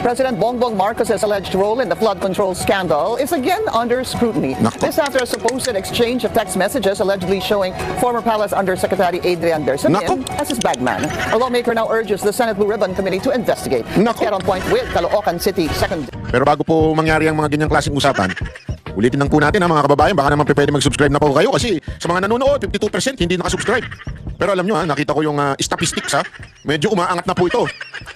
President Bongbong Marcos's alleged role in the flood control scandal is again under scrutiny. This after a supposed exchange of text messages allegedly showing former Palace Undersecretary Adrian Bersamin as his bagman. A lawmaker now urges the Senate Blue Ribbon Committee to investigate. Let's get on point with Caloocan City 2nd. Pero bago po mangyari ang mga ganyang klaseng usapan, ulitin lang po natin mga kababayan, baka naman pwede mag-subscribe na po kayo kasi sa mga nanonood, 52% hindi nakasubscribe. Pero alam nyo nakita ko yung statistics medyo umaangat na po ito.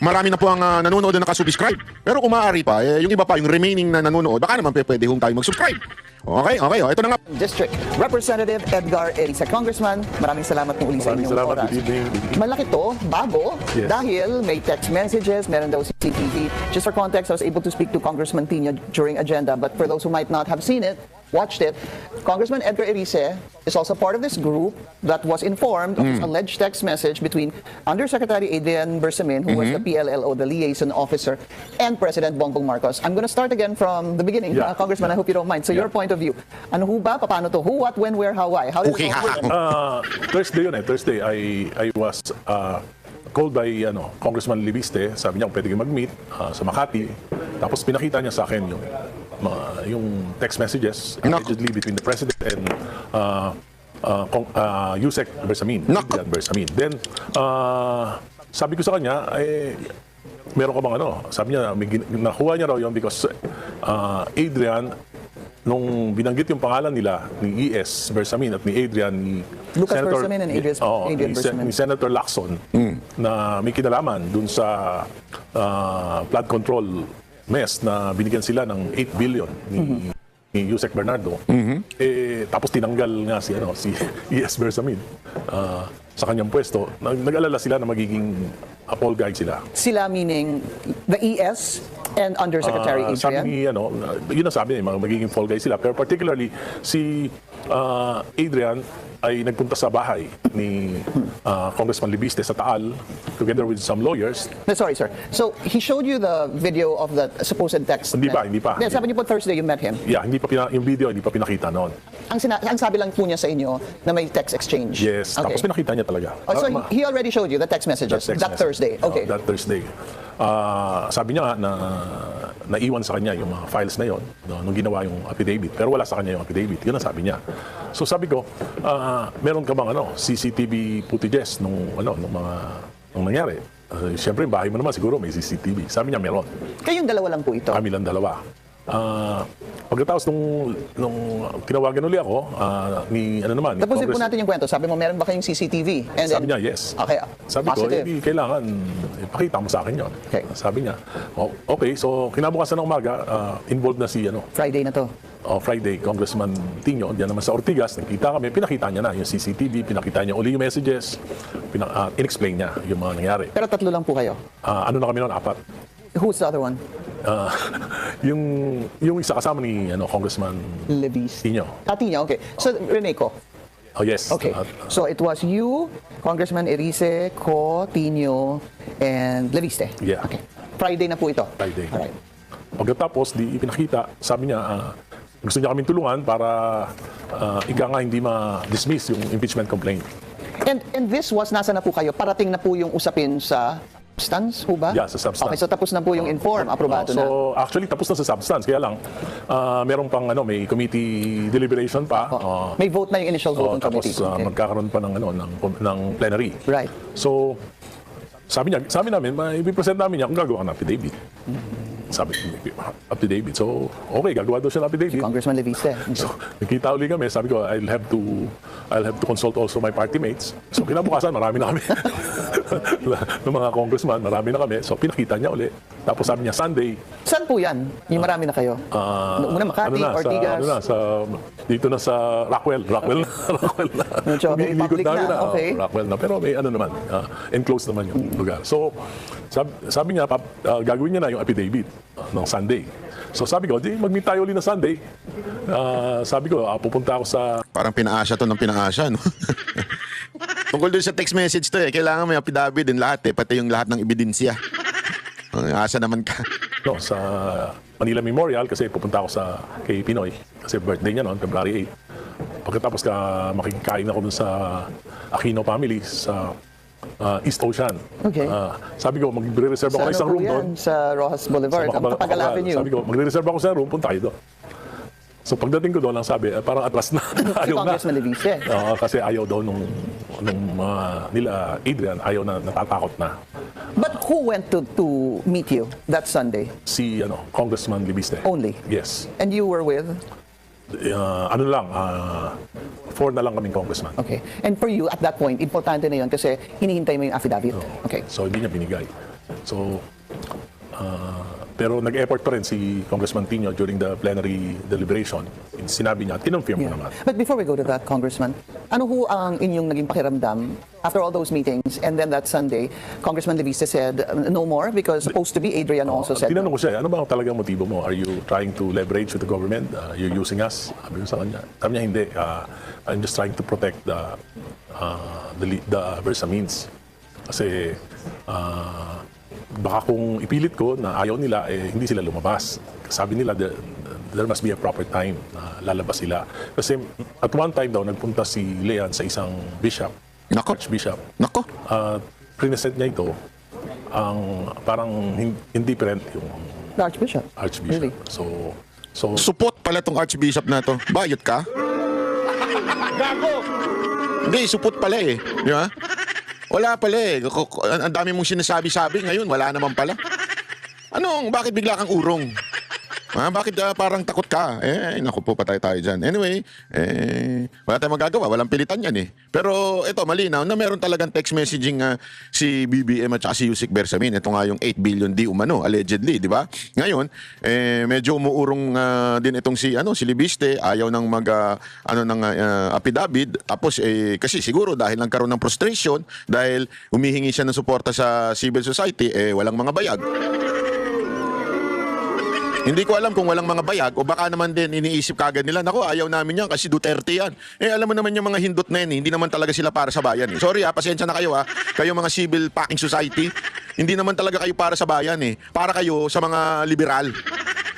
Marami na po ang nanonood na nakasubscribe. Pero kung maaari pa, yung iba pa, yung remaining na nanonood, baka naman pwede tayo mag-subscribe. Okay, ito na nga. District Representative Edgar Erice. Congressman, maraming salamat po uli sa inyong oras. Good evening. Malaki to, bago, Yes. dahil may text messages, meron daw CCTV. Just for context, I was able to speak to Congressman Tino during agenda, but for those who might not have seen it, watched it, Congressman Edgar Erice is also part of this group that was informed of this alleged text message between Undersecretary Adrian Bersamin, who was the PLLO, the liaison officer, and President Bongbong Marcos. I'm going to start again from the beginning, Yeah. Congressman, I hope you don't mind. So your point of view, ano ho ba, paano to? Who, what, when, where, how, why? How did it all work? Thursday yun Thursday, I was called by Congressman Libiste. Sabi niya kung pwede kayo mag-meet sa Makati. Tapos pinakita niya sa akin yung text messages allegedly between the President and Yusek Bersamin. Then, sabi ko sa kanya, meron ka bang sabi niya, nakuha niya raw yun because Adrian, nung binanggit yung pangalan nila ni E.S. Bersamin at ni Adrian, ni Lucas Bersamin and Adrian Bersamin. Ni Senator Lacson na may kinalaman dun sa flood control mess na binigyan sila ng 8 billion ni Yusek Bernardo. Tapos tinanggal nga si E.S. Bersamin sa kanyang pwesto. Nag-alala sila na magiging poll guide sila. Sila meaning the ES and Undersecretary Adrian? Sabi ni, yun ang sabi niya, magiging fall guy sila. Pero particularly, si Adrian ay nagpunta sa bahay ni Congressman Libiste sa Taal together with some lawyers. No, sorry, sir. So, he showed you the video of the supposed text. Hindi pa. Yeah, sabi niyo po Thursday you met him. Yeah, yung video hindi pa pinakita noon. Ang sabi lang po niya sa inyo na may text exchange. Yes, tapos pinakita niya talaga. Oh, so he already showed you the text messages that Thursday. Okay. That Thursday. Sabi niya nga na naiwan sa kanya yung mga files na yon nung ginawa yung affidavit. Pero wala sa kanya yung affidavit. Yun ang sabi niya. So sabi ko, meron ka bang CCTV footages nung nangyari? Siyempre, bahay mo naman siguro may CCTV. Sabi niya meron. Kayong dalawa lang po ito? Kami lang dalawa. Pagkatapos nung tinawagan uli ako ni Tapusin po natin yung kwento. Sabi mo, meron ba kayong CCTV? And sabi then, niya, yes. Okay, Sabi positive. ko, kailangan ipakita mo sa akin yun. Okay. Sabi niya, okay. So, kinabukasan ng umaga, involved na si Friday na to. Friday, Congressman Tino, diyan naman sa Ortigas, nakita kami, pinakita niya na yung CCTV, pinakita niya uli yung messages, in-explain niya yung mga nangyari. Pero tatlo lang po kayo. Ano na kami noon? 4. Who's the other one? Yung isa kasama ni Congressman Levis. Tino. Tino, okay. So, Reneco. Oh, yes. Okay. So, it was you, Congressman Erice, Ko, Tino, and Leviste. Yeah. Okay. Friday na po ito. Friday. Alright. Pagkatapos, di ipinakita, sabi niya, gusto niya kaming tulungan para ika nga hindi ma-dismiss yung impeachment complaint. And this was, nasa na po kayo? Parating na po yung usapin sa substance, ho ba? Yeah, sa substance. Okay, so tapos na po yung inform, aprobado na. So, actually, tapos na sa substance. Kaya lang, meron pang may committee deliberation pa. May vote na yung initial vote ng committee. Tapos magkakaroon pa ng plenary. Right. So, sabi namin, i-present namin niya kung gagawa ng affidavit. Sabi, affidavit. So, okay, gagawa daw siya ng affidavit. Congressman Leviste. So, nakita uli kami, sabi ko, I'll have to consult also my party mates. So, kinabukasan, marami na kami. Ng mga congressman, marami na kami. So, pinakita niya uli. Tapos sabi niya, Sunday. Saan po yan? Yung marami na kayo? Una Makati, Ortigas? Dito na sa Rockwell. Rockwell na. Medyo very public na, okay. Rockwell na. Pero may naman, enclosed naman yung lugar. So, sabi niya, gagawin niya na yung affidavit ng Sunday. So sabi ko, di mag-meet tayo ulit na Sunday. Sabi ko, pupunta ako sa... Parang pinaasya to ng pinaasya, no? Tungkol doon sa text message to kailangan may affidavit din lahat pati yung lahat ng ebidensya. Asa naman ka. No, sa Manila Memorial kasi pupunta ako kay Pinoy kasi birthday niya noon, February 8. Pagkatapos makikikain ako dun sa Aquino family sa East Ocean. Okay. Sabi ko, magre-reserve ako ng isang po room doon. yan? Sa Rojas Boulevard, ang Tapagal Avenue. Sabi ko, magre-reserve ako sa room, punta kayo doon. So pagdating ko doon, ang sabi, parang atras na. Si Ayaw na. Congressman Levise. Kasi ayaw daw nung nila Adrian, ayaw na, natatakot na. But who went to meet you that Sunday? Si Congressman Libiste. Only? Yes. And you were with? 4 na lang kaming congressman. Okay. And for you, at that point, importante na yun kasi hinihintay mo yung affidavit. Okay. So hindi niya binigay. So, pero nag-effort pa rin si Congressman Tino during the plenary deliberation. Sinabi niya, tinonfirm ko naman. But before we go to that, Congressman, ano ho ang inyong naging pakiramdam after all those meetings and then that Sunday, Congressman Leviste said no more because supposed to be Adrian also said Tinanong no. ko siya, ano ba ang talagang motibo mo? Are you trying to leverage with the government? You're using us? Sabi ko sa kanya. Sabi niya, hindi. I'm just trying to protect the Versa means. Kasi baka kung ipilit ko na ayaw nila, hindi sila lumabas. Sabi nila, there must be a proper time na lalabas sila. Kasi at one time daw, nagpunta si Leon sa isang bishop, Nako. archbishop. Nako. Present niya ito, ang parang indifferent yung The Archbishop. archbishop. Really? So Supot pala tong archbishop na to. Bayot ka? Hindi, supot pala eh. Di ba? Wala pala eh. Ang dami mong sinasabi-sabi ngayon, wala naman pala. Bakit bigla kang urong? Bakit parang takot ka? Naku po, patay tayo dyan. Anyway, wala tayong magagawa. Walang pilitan yan eh. Pero ito, malinaw na meron talagang text messaging si BBM at saka si Yusek Bersamin. Ito nga yung 8 billion di umano, allegedly, di ba? Ngayon, medyo umuurong din itong si Libiste. Ayaw nang ng affidavit. Tapos, kasi siguro dahil nagkaroon ng frustration, dahil humihingi siya ng suporta sa civil society, walang mga bayag. Hindi ko alam kung walang mga bayag o baka naman din iniisip kagad nila, nako, ayaw namin yan kasi Duterte yan. Alam mo naman yung mga hindot na yan, hindi naman talaga sila para sa bayan. Sorry pasensya na kayo kayo mga civil packing society, hindi naman talaga kayo para sa bayan Para kayo sa mga liberal.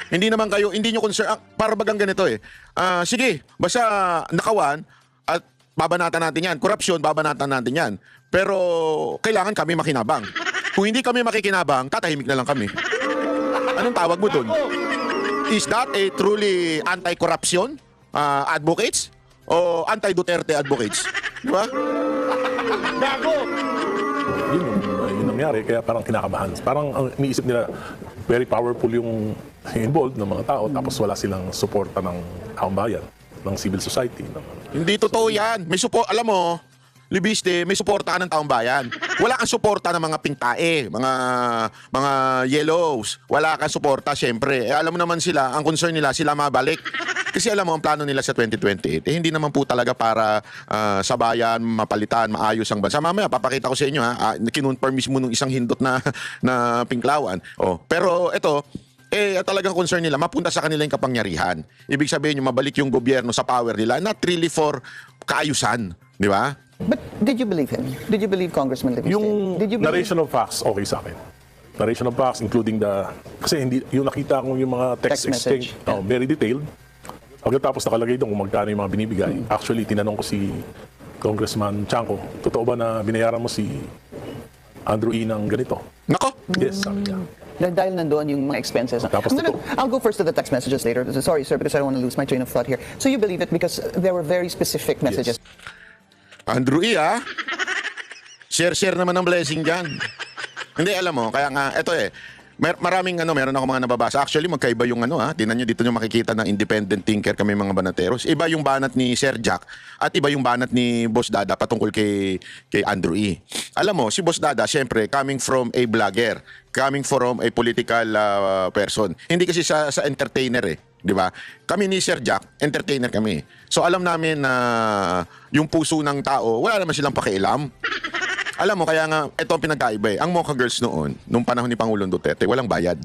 Hindi naman kayo, hindi nyo concern, para bagang ganito sige, basta nakawan at babanatan natin yan. Korupsyon, babanatan natin yan. Pero kailangan kami makinabang. Kung hindi kami makikinabang, tatahimik na lang kami. Anong tawag mo dun? Is that a truly anti-corruption advocates? O anti-Duterte advocates? Di ba? Yun nangyari, kaya parang kinakabahan. Parang ang iniisip nila, very powerful yung involved ng mga tao, tapos wala silang suporta ng taong bayan, ng civil society. Hindi totoo yan. May support, alam mo, Libiste, may suporta ka ng taong bayan. Wala kang suporta ng mga pingtae, mga yellows. Wala kang suporta, syempre. Alam mo naman sila, ang concern nila, sila mabalik. Kasi alam mo, ang plano nila sa 2028, hindi naman po talaga para sa bayan, mapalitan, maayos ang bansa. Mamaya, papakita ko sa inyo, kinonfirm mismo nung isang hindot na pinklawan. Pero ito, talagang concern nila, mapunta sa kanila yung kapangyarihan. Ibig sabihin, yung mabalik yung gobyerno sa power nila, not really for kaayusan. Di ba? But did you believe him? Did you believe Congressman Leviste? Yung Did you believe? narration of facts, okay sa akin. Narration of facts, including kasi hindi, yung nakita ko yung mga text message. exchange, very detailed. Pagkatapos nakalagay doon kung magkano yung mga binibigay. Actually, tinanong ko si Congressman Chanco, totoo ba na binayaran mo si Andrew E. ng ganito? Nako. Yes, sabi niya. Dahil nandoon yung mga expenses. Tapos I'll go first to the text messages later. Sorry, sir, because I don't want to lose my train of thought here. So you believe it because there were very specific messages. Andrew E. Share naman ng blessing dyan. Hindi, alam mo, kaya nga, eto meron ako mga nababasa. Actually, magkaiba yung tingnan nyo dito nyo makikita na independent thinker kami mga banateros. Iba yung banat ni Sir Jack at iba yung banat ni Boss Dada patungkol kay Andrew E. Alam mo, si Boss Dada, syempre, coming from a vlogger, coming from a political person. Hindi kasi sa entertainer di ba? Kami ni Sir Jack, entertainer kami. So alam namin na yung puso ng tao, wala naman silang pakialam. Alam mo, kaya nga, ito ang pinagkaiba Ang Mocha Girls noon, nung panahon ni Pangulong Duterte, walang bayad.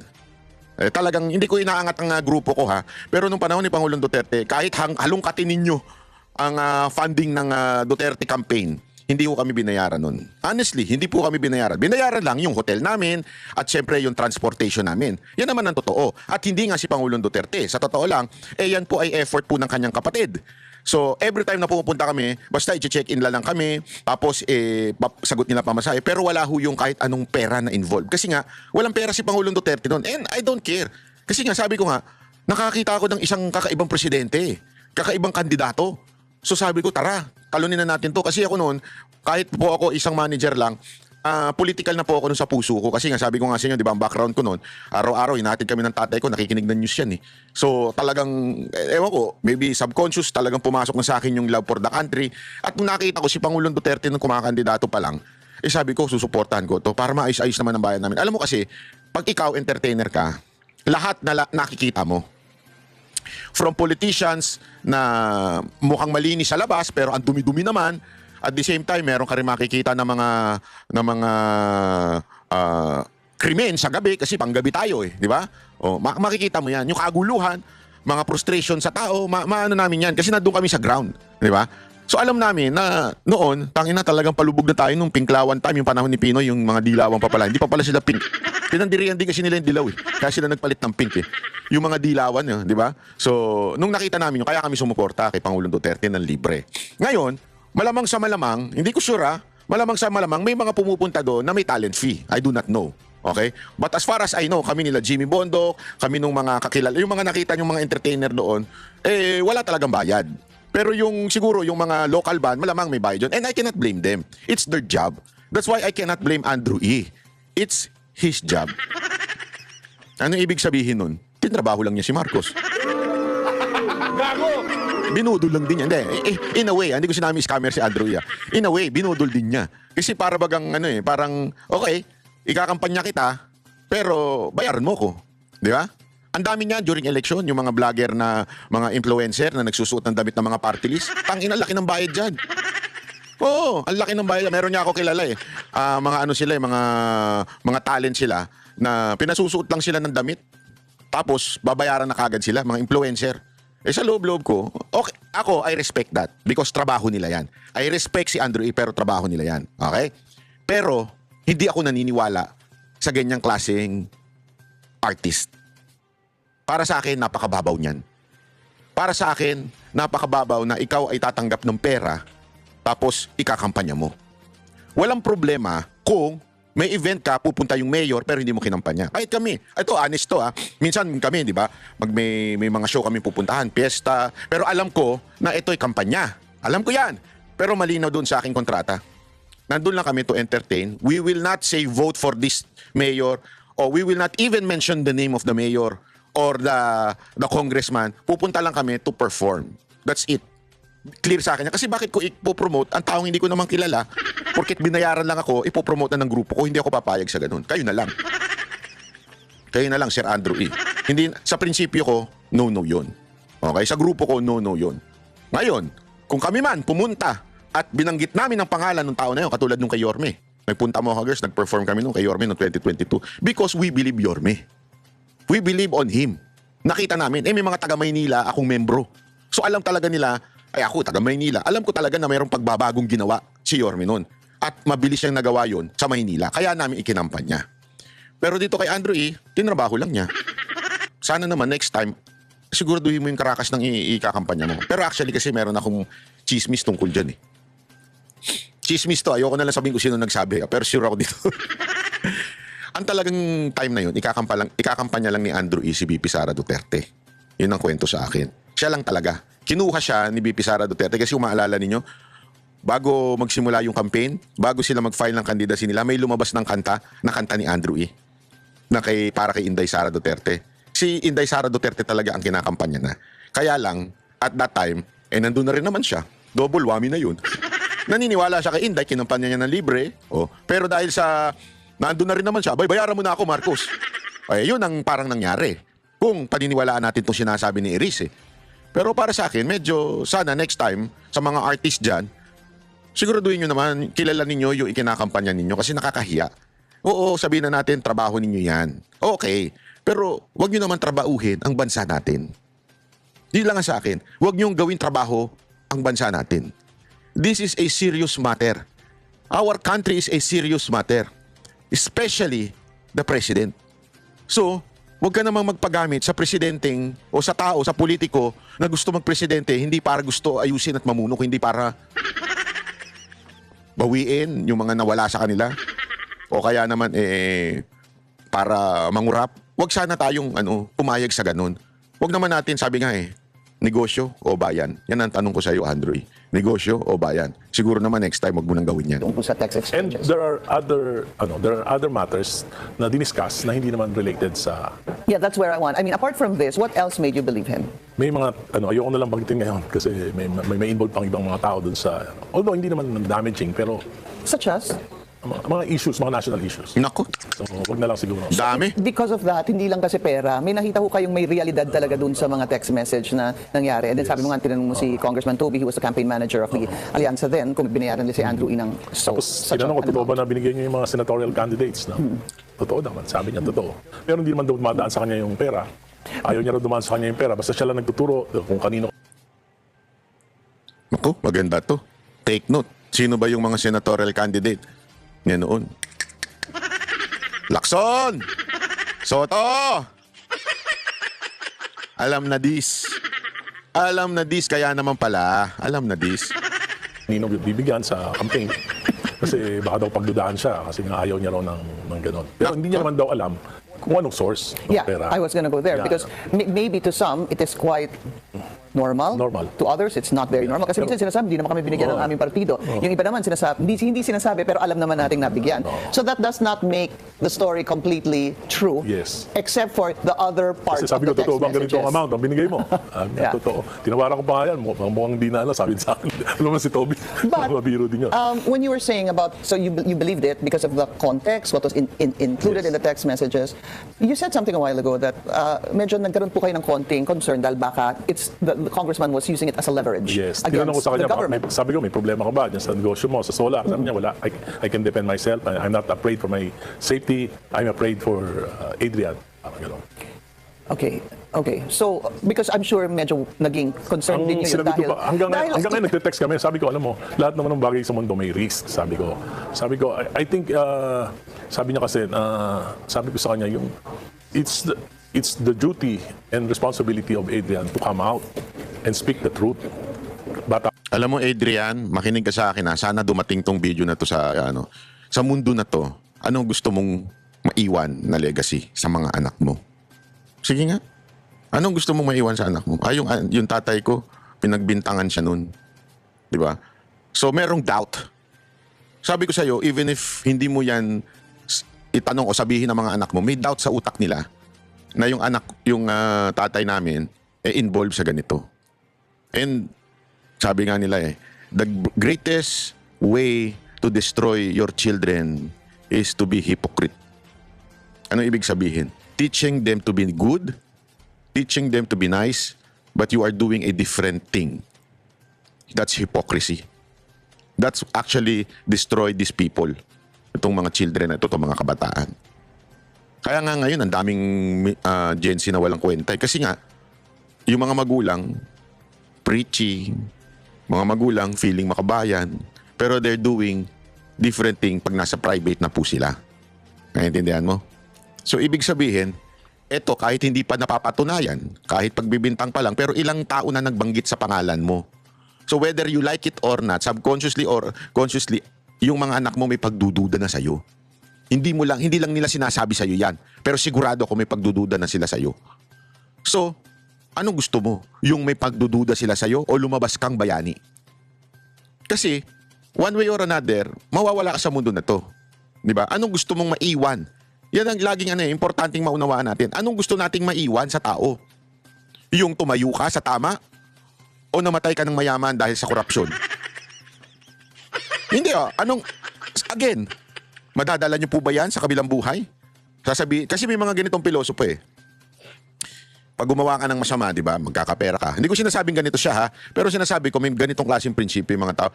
Talagang, hindi ko inaangat ang grupo ko pero nung panahon ni Pangulong Duterte, kahit halongkatin ninyo ang funding ng Duterte campaign, hindi ko kami binayaran nun. Honestly, hindi po kami binayaran. Binayaran lang yung hotel namin at syempre yung transportation namin. Yan naman ang totoo. At hindi nga si Pangulong Duterte. Sa totoo lang, yan po ay effort po ng kanyang kapatid. So, every time na pumupunta kami, basta i-check-in lang kami, tapos sagot nila pamasahe, pero wala ho yung kahit anong pera na involved. Kasi nga, walang pera si Pangulong Duterte noon. And I don't care. Kasi nga, sabi ko nga, nakakita ako ng isang kakaibang presidente, kakaibang kandidato. So sabi ko, tara, talunin na natin to. Kasi ako noon, kahit po ako isang manager lang, political na po ako nun sa puso ko. Kasi nga, sabi ko nga sa inyo, di ba, ang background ko noon, araw-araw, hinatid kami ng tatay ko, nakikinig ng news yan eh. So talagang, ewan ko, maybe subconscious, talagang pumasok na sa akin yung love for the country. At nung nakita ko si Pangulong Duterte nung kumakandidato pa lang, sabi ko, susuportahan ko to para maayos-ayos naman ang bayan namin. Alam mo kasi, pag ikaw entertainer ka, lahat na nakikita mo. From politicians na mukhang malinis sa labas pero ang dumi-dumi naman, at the same time meron ka rin makikita ng mga krimen sa gabi kasi panggabi tayo di ba? O makikita mo 'yan, yung kaguluhan, mga frustration sa tao, maano namin 'yan kasi nandoon kami sa ground, di ba? So alam namin na noon, tangina talagang palubog na tayo nung pinklawan time, yung panahon ni Pinoy, yung mga dilawan pa pala. Hindi pa pala sila pink. Pinandirihan din kasi nila yung dilaw Kaya sila nagpalit ng pink Yung mga dilawan di ba? So, nung nakita namin yun, kaya kami sumuporta kay Pangulong Duterte ng libre. Ngayon, malamang sa malamang, hindi ko sure malamang sa malamang, may mga pumupunta doon na may talent fee. I do not know. Okay? But as far as I know, kami nila Jimmy Bondok, kami nung mga kakilala, yung mga nakita yung mga entertainer doon, wala talagang bayad. Pero yung siguro yung mga local band, malamang may bayad yun. And I cannot blame them. It's their job. That's why I cannot blame Andrew E. It's his job. Ano ibig sabihin nun? Tinrabaho lang niya si Marcos. Binudol lang din niya. Hindi, in a way, hindi ko sinabi scammer si Andrew E. In a way, binudol din niya. Kasi para bagang parang, okay, ikakampanya kita, pero bayaran mo ko. Di ba? Ang dami niya during election, yung mga vlogger na mga influencer na nagsusuot ng damit ng mga party list. Tangina, laki ng bayad dyan. Oo, ang laki ng bayad. Meron niya ako kilala mga ano sila, mga talent sila na pinasusuot lang sila ng damit. Tapos babayaran na kagad sila, mga influencer. Sa loob-loob ko, okay, ako, I respect that because trabaho nila yan. I respect si Andrew E. pero trabaho nila yan. Okay? Pero, hindi ako naniniwala sa ganyang klaseng artist. Para sa akin, napakababaw niyan. Para sa akin, napakababaw na ikaw ay tatanggap ng pera tapos ikakampanya mo. Walang problema kung may event ka, pupunta yung mayor pero hindi mo kinampanya. Kahit kami, ito honest to minsan kami, di ba, may mga show kami pupuntahan, piyesta, pero alam ko na ito'y kampanya. Alam ko yan. Pero malinaw doon sa aking kontrata. Nandun lang kami to entertain. We will not say vote for this mayor or we will not even mention the name of the mayor or the congressman. Pupunta lang kami to perform. That's it. Clear sa akin yan. Kasi bakit ko ipopromote ang taong hindi ko naman kilala, porket binayaran lang ako, ipopromote na ng grupo ko, hindi ako papayag sa ganun. Kayo na lang. Kayo na lang, Sir Andrew E. Hindi, sa prinsipyo ko, no yun. Okay? Sa grupo ko, no yun. Ngayon, kung kami man pumunta at binanggit namin ang pangalan ng tao na yun, katulad nung kay Yorme. Nagpunta mo, Huggers, nag-perform kami nung kay Yorme noong 2022 because we believe Yorme. We believe on him. Nakita namin, may mga taga Maynila akong membro. So alam talaga nila, ako taga Maynila, alam ko talaga na mayroong pagbabagong ginawa si Yorme noon. At mabilis siyang nagawa yon sa Maynila. Kaya namin ikinampan niya. Pero dito kay Andrew E., tinrabaho lang niya. Sana naman next time, siguraduhin mo yung karakas ng ikakampanya mo. Pero actually kasi meron akong chismis tungkol dyan Chismis to, ayoko na lang sabihin ko sino nagsabi. Pero sure ako dito. Ang talagang time na yun, ikakampanya lang ni Andrew E. si BP Sara Duterte. Yun ang kwento sa akin. Siya lang talaga. Kinuha siya ni BP Sara Duterte kasi kung maalala ninyo, bago magsimula yung campaign, bago sila mag-file ng candidacy nila, may lumabas ng kanta ni Andrew E. Na para kay Inday Sara Duterte. Si Inday Sara Duterte talaga ang kinakampanya na. Kaya lang, at that time, nandun na rin naman siya. Double whammy na yun. Naniniwala siya kay Inday, kinampanya niya ng libre. Pero dahil sa nandun na rin naman siya, bayaran mo na ako, Marcos. Yun ang parang nangyari. Kung paniniwalaan natin itong sinasabi ni Iris Pero para sa akin, medyo sana next time, sa mga artist dyan, siguraduhin nyo naman, kilala ninyo yung ikinakampanya ninyo kasi nakakahiya. Oo, sabihin na natin, trabaho ninyo yan. Okay, pero wag nyo naman trabahuhin ang bansa natin. Yun lang sa akin. Wag nyo gawin trabaho ang bansa natin. This is a serious matter. Our country is a serious matter. Especially the president. So, Huwag ka namang magpagamit sa presidenteng o sa tao, sa politiko na gusto magpresidente, hindi para gusto ayusin at mamuno, hindi para bawiin yung mga nawala sa kanila. O kaya naman, para mangurap. Huwag sana tayong pumayag sa ganun. Huwag naman natin, sabi nga negosyo o bayan? Yan ang tanong ko sa iyo, Andrew. Negosyo o bayan? Siguro naman next time, wag mo nang gawin yan. Tungkol sa tax And exchanges. there are other matters na diniscuss na hindi naman related sa Yeah, that's where I want. I mean, apart from this, what else made you believe him? may mga ayoko na lang banggitin ngayon kasi may involved pang ibang mga tao dun sa although hindi naman damaging pero Such as? mga issues, mga national issues. Naku, So wag na lang siguro. dami. Because of that, hindi lang kasi pera, may nakita ko kayong may realidad talaga dun sa mga text message na nangyari. And then sabi mo nga, tinanong mo si Congressman Toby, he was the campaign manager of the Allianza then, kung binayaran nila si Andrew Inang. So, Tapos tinanong ko, totoo ba na binigyan niyo yung mga senatorial candidates? No? Totoo naman, sabi niya totoo. Pero hindi naman daw dumadaan sa kanya yung pera. Ayaw niya raw dumaan sa kanya yung pera. Basta siya lang nagtuturo kung kanino. Naku, maganda to. Take note. Sino ba yung mga senatorial candidate niya noon? Lacson! Soto! Alam na this. Alam na this, kaya naman pala. Alam na this. Kanino bibigyan sa campaign. Kasi baka daw pagdudahan siya kasi nga ayaw niya raw ng gano'n. Pero hindi niya naman daw alam kung anong source ng yeah, pera. I was gonna go there Yeah. because maybe to some, it is quite normal. Normal. To others, it's not very normal. Kasi minsan sinasabi, hindi naman kami binigyan ng aming partido. Yung iba naman sinasabi, hindi sinasabi, pero alam naman nating nabigyan. So that does not make the story completely true. Yes. Except for the other part Kasi sabi of ko, the text totoo bang ganito ang messages. amount ang binigay mo? Yeah. Totoo. Tinawaran ko pa nga yan. Mukhang di na alam. Sabi sa akin. Alam mo si Toby. But, Mabiro din yun. when you were saying about, so you believed it because of the context, what was included Yes. in the text messages, you said something a while ago that medyo nagkaroon po kayo ng konting concern dahil baka the congressman was using it as a leverage Yes. against Tinanong ko sa the kanya, government. sabi ko, may problema ka ba dyan sa negosyo mo, sa solar? Sabi niya, wala. I can defend myself. I'm not afraid for my safety. I'm afraid for Adrian. Parang gano'n. Okay. So, because I'm sure medyo naging concern din Ang yun sinabi ko dahil... pa, hanggang ngayon nagte-text kami, sabi ko, alam mo, lahat naman ng bagay sa mundo may risk, sabi ko. I think, sabi niya kasi, sabi ko sa kanya, it's the duty and responsibility of Adrian to come out and speak the truth. Bata Alam mo, Adrian, makinig ka sa akin ha. Sana dumating tong video na to sa mundo na to. Anong gusto mong maiwan na legacy sa mga anak mo? Sige nga. Anong gusto mong maiwan sa anak mo? Yung tatay ko, pinagbintangan siya nun. Di ba? So, merong doubt. Sabi ko sa'yo, even if hindi mo yan itanong o sabihin ng mga anak mo, may doubt sa utak nila na yung tatay namin involved sa ganito. And sabi nga nila the greatest way to destroy your children is to be hypocrite. Ano ibig sabihin? Teaching them to be good, teaching them to be nice, but you are doing a different thing. That's hypocrisy. That's actually destroy these people. Itong mga children na ito, itong mga kabataan. Kaya nga ngayon, ang daming Gen Z na walang kwenta. Kasi nga, yung mga magulang, preachy, mga magulang, feeling makabayan, pero they're doing different thing pag nasa private na po sila. Naiintindihan mo? So, ibig sabihin, eto, kahit hindi pa napapatunayan, kahit pagbibintang pa lang, pero ilang tao na nagbanggit sa pangalan mo. So, whether you like it or not, subconsciously or consciously, yung mga anak mo may pagdududa na sa'yo. Hindi lang nila sinasabi sa'yo yan. Pero sigurado ako may pagdududa na sila sa'yo. So, anong gusto mo? Yung may pagdududa sila sa'yo o lumabas kang bayani? Kasi, one way or another, mawawala ka sa mundo na to. Diba? Anong gusto mong maiwan? Yan ang laging importanteng maunawaan natin. Anong gusto nating maiwan sa tao? Yung tumayo ka sa tama? O namatay ka ng mayaman dahil sa korupsyon? Hindi again, madadala niyo po ba yan sa kabilang buhay? Kasi may mga ganitong pilosopo Pag gumawa ka ng masama, di ba, magkakapera ka. Hindi ko sinasabing ganito siya ha, pero sinasabi ko may ganitong klaseng prinsipyo yung mga tao.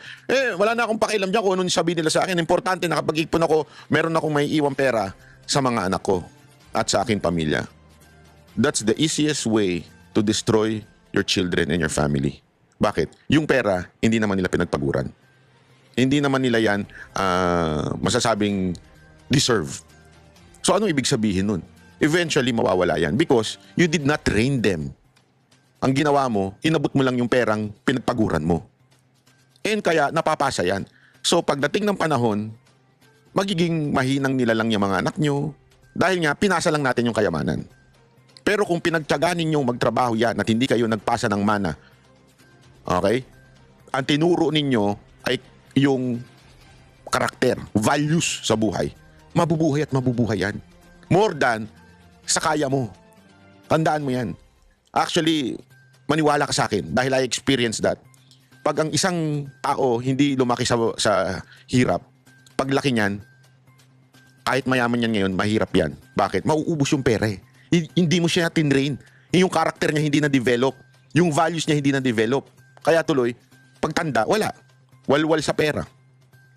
Wala na akong pakialam dyan kung anong sabihin nila sa akin. Importante na kapag ipon ako, meron akong may iwang pera sa mga anak ko at sa aking pamilya. That's the easiest way to destroy your children and your family. Bakit? Yung pera, hindi naman nila pinagpaguran. Hindi naman nila yan masasabing deserve. So ano ibig sabihin nun? eventually mawawala yan because you did not train them. Ang ginawa mo, inabot mo lang yung perang pinagpaguran mo. And kaya napapasa yan. So pagdating ng panahon, magiging mahinang nila lang yung mga anak nyo dahil nga pinasa lang natin yung kayamanan. Pero kung pinagtyagaan ninyong magtrabaho yan at hindi kayo nagpasa ng mana, okay? Ang tinuro ninyo ay yung karakter, values sa buhay. Mabubuhay at mabubuhay yan. More than sa kaya mo. Tandaan mo yan. Actually, maniwala ka sa akin dahil I experienced that. Pag ang isang tao hindi lumaki sa hirap, paglaki niyan, kahit mayaman yan ngayon, mahirap yan. Bakit? Mauubos yung pera eh. Hindi mo siya tinrain. Yung karakter niya hindi na-develop. Yung values niya hindi na-develop. Kaya tuloy, pagtanda, wala. Walwal sa pera.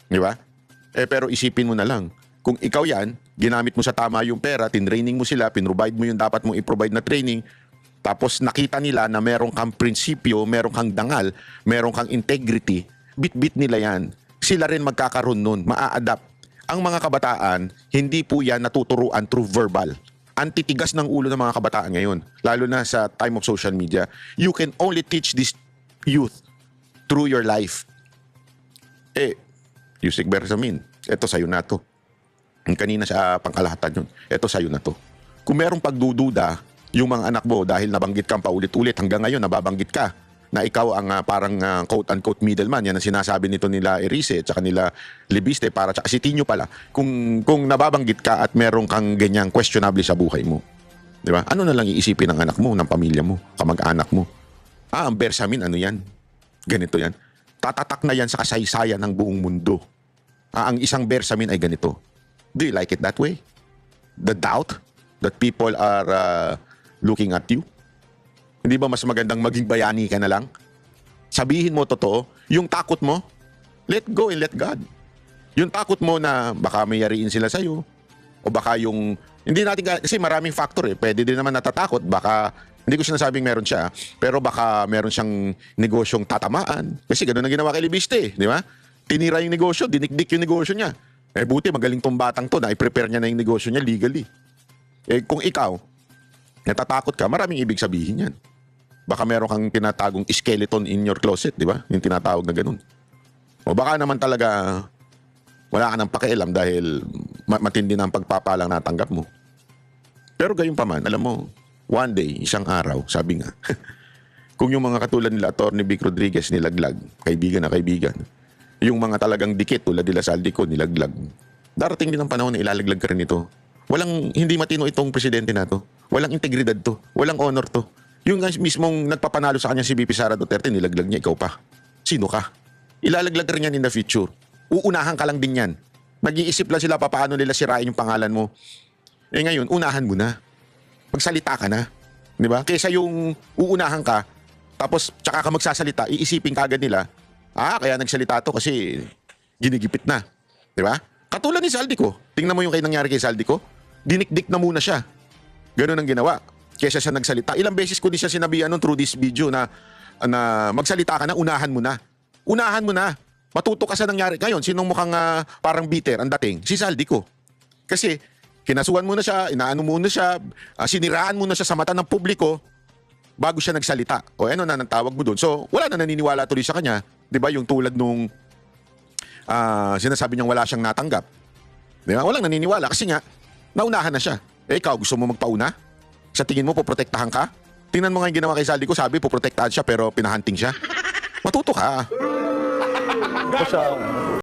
Di ba? Pero isipin mo na lang, kung ikaw yan, ginamit mo sa tama yung pera, tinraining mo sila, pinrovide mo yung dapat mong i-provide na training, tapos nakita nila na meron kang prinsipyo, meron kang dangal, meron kang integrity, bit-bit nila yan. Sila rin magkakaroon nun, maa-adapt. Ang mga kabataan, hindi po yan natuturuan through verbal. Antitigas ng ulo ng mga kabataan ngayon, lalo na sa time of social media. You can only teach this youth through your life. Yusek Bersamin, eto sa'yo na to. Kanina sa pangkalahatan yun, eto sa'yo na to. Kung merong pagdududa, yung mga anak mo dahil nabanggit kang paulit-ulit hanggang ngayon nababanggit ka na ikaw ang parang quote-unquote middleman. Yan ang sinasabi nito nila Erice at saka nila Libiste para saka si Tinyo pala. Kung nababanggit ka at meron kang ganyang questionable sa buhay mo. Di ba? Ano na lang iisipin ng anak mo, ng pamilya mo, kamag-anak mo? Ang Bersamin, ano yan? Ganito yan. Tatatak na yan sa kasaysayan ng buong mundo. Ang isang Bersamin ay ganito. Do you like it that way? The doubt that people are looking at you? Hindi ba mas magandang maging bayani ka na lang? Sabihin mo totoo. Yung takot mo, let go and let God. Yung takot mo na baka may yariin sila sa'yo, o baka yung, hindi natin, kasi maraming factor eh. Pwede din naman natatakot, baka, hindi ko sinasabing meron siya, pero baka meron siyang negosyong tatamaan. Kasi ganoon ang ginawa kay Libiste eh, di ba? Tinira yung negosyo, dinikdik yung negosyo niya. Buti magaling tong batang to na i-prepare niya na yung negosyo niya legally. Kung ikaw, natatakot ka, maraming ibig sabihin yan. Baka meron kang tinatagong skeleton in your closet, di ba? Yung tinatawag na ganun. O baka naman talaga wala ka nang pakialam dahil matindi na ang pagpapalang natanggap mo. Pero gayon pa man, alam mo, one day, isang araw, sabi nga, kung yung mga katulad nila, Atty. Vic Rodriguez nilaglag, kaibigan na kaibigan, yung mga talagang dikit tulad nila Saldico nilaglag, darating din ang panahon na ilalaglag ka rin ito. Hindi matino itong presidente na to. Walang integridad to. Walang honor to. Yung mismong nagpapanalo sa kanya si VP Sara Duterte, nilaglag niya, ikaw pa. Sino ka? Ilalaglag ka rin yan in the future. Uunahan ka lang din yan. Mag-iisip lang sila paano nila sirain yung pangalan mo. Ngayon, unahan mo na. Magsalita ka na. Di ba? Kaysa yung uunahan ka, tapos tsaka ka magsasalita, iisipin ka agad nila, kaya nagsalita to kasi ginigipit na. Di ba? Katulad ni Saldico. Tingnan mo yung nangyari kay Saldico. Dinikdik na muna siya. Ganun ang ginawa. Kesa siya nagsalita. Ilang beses ko din siya sinabihan through this video na magsalita ka na, unahan mo na. Unahan mo na. Matuto ka sa nangyari. Ngayon, sinong mukhang parang bitter ang dating? Si Saldico. Kasi kinasuhan mo na siya, inaano mo na siya, siniraan mo na siya sa mata ng publiko bago siya nagsalita. O ano na nang tawag mo doon. So, wala na naniniwala tuloy sa kanya. 'Di ba? Yung tulad nung sinasabi niyang wala siyang natanggap. 'Di ba? Walang naniniwala kasi nga naunahan na siya. Ikaw gusto mo magpauna? Sa tingin mo poprotektahan ka? Tingnan mo nga yung ginawa kay Saldico, sabi poprotektahan siya pero pinahunting siya. Matuto ka.